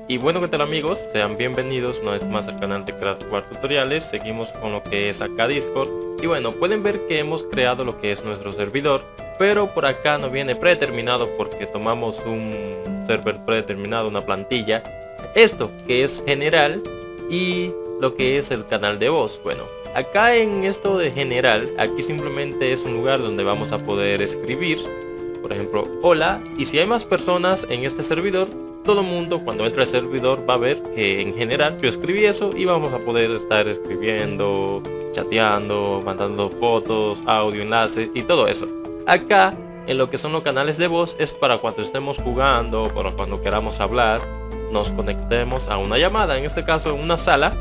Y bueno, ¿qué tal amigos? Sean bienvenidos una vez más al canal de Crash War Tutoriales. Seguimos con lo que es acá Discord. Y bueno, pueden ver que hemos creado lo que es nuestro servidor, pero por acá no viene predeterminado porque tomamos un server predeterminado, una plantilla. Esto que es general y lo que es el canal de voz. Bueno, acá en esto de general, aquí simplemente es un lugar donde vamos a poder escribir, por ejemplo, hola. Y si hay más personas en este servidor, todo el mundo cuando entre al servidor va a ver que en general yo escribí eso y vamos a poder estar escribiendo, chateando, mandando fotos, audio, enlaces y todo eso. Acá en lo que son los canales de voz es para cuando estemos jugando, para cuando queramos hablar, nos conectemos a una llamada, en este caso en una sala.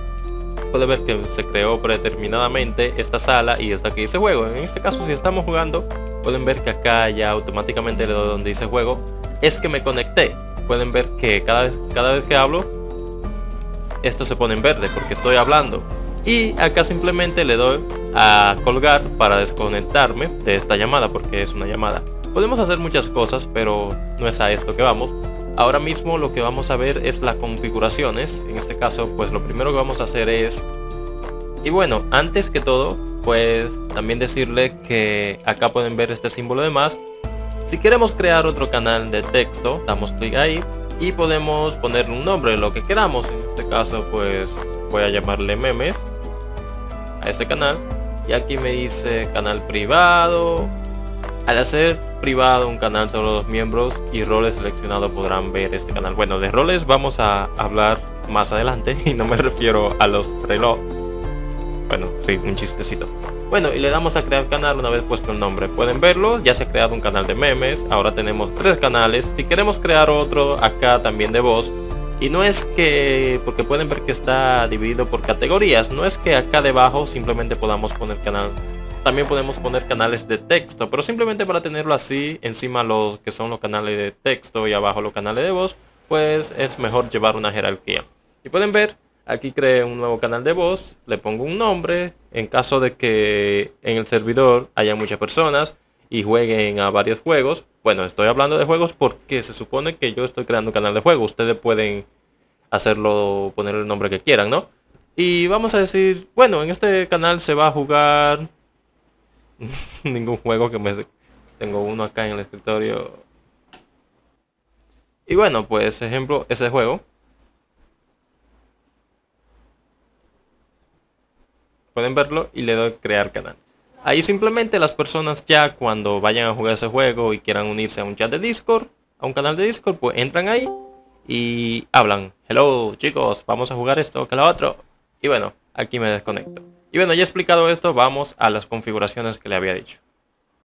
Puede ver que se creó predeterminadamente esta sala y esta que dice juego. En este caso, si estamos jugando, pueden ver que acá ya automáticamente le doy donde dice juego. Es que me conecté. Pueden ver que cada vez que hablo, esto se pone en verde porque estoy hablando. Y acá simplemente le doy a colgar para desconectarme de esta llamada porque es una llamada. Podemos hacer muchas cosas, pero no es a esto que vamos. Ahora mismo lo que vamos a ver es las configuraciones. En este caso, pues lo primero que vamos a hacer es... Y bueno, antes que todo, pues también decirle que acá pueden ver este símbolo de más. Si queremos crear otro canal de texto, damos clic ahí y podemos ponerle un nombre, lo que queramos. En este caso, pues voy a llamarle memes a este canal. Y aquí me dice canal privado. Al hacer privado un canal, solo los miembros y roles seleccionados podrán ver este canal. Bueno, de roles vamos a hablar más adelante y no me refiero a los reloj. Bueno, sí, un chistecito. Bueno, y le damos a crear canal una vez puesto el nombre. Pueden verlo, ya se ha creado un canal de memes. Ahora tenemos 3 canales. Si queremos crear otro acá también de voz. Y no es que, porque pueden ver que está dividido por categorías. No es que acá debajo simplemente podamos poner canal. También podemos poner canales de texto, pero simplemente para tenerlo así, encima los que son los canales de texto y abajo los canales de voz, pues es mejor llevar una jerarquía. Y pueden ver, aquí creé un nuevo canal de voz, le pongo un nombre, en caso de que en el servidor haya muchas personas y jueguen a varios juegos. Bueno, estoy hablando de juegos porque se supone que yo estoy creando un canal de juego, ustedes pueden hacerlo, poner el nombre que quieran, ¿no? Y vamos a decir, bueno, en este canal se va a jugar... ningún juego que me... Tengo uno acá en el escritorio. Y bueno, pues ejemplo, ese juego. Pueden verlo y le doy crear canal. Ahí simplemente las personas ya cuando vayan a jugar ese juego y quieran unirse a un chat de Discord, a un canal de Discord, pues entran ahí y hablan. Hello chicos, vamos a jugar esto que lo otro. Y bueno, aquí me desconecto. Y bueno, ya he explicado esto, vamos a las configuraciones que le había dicho.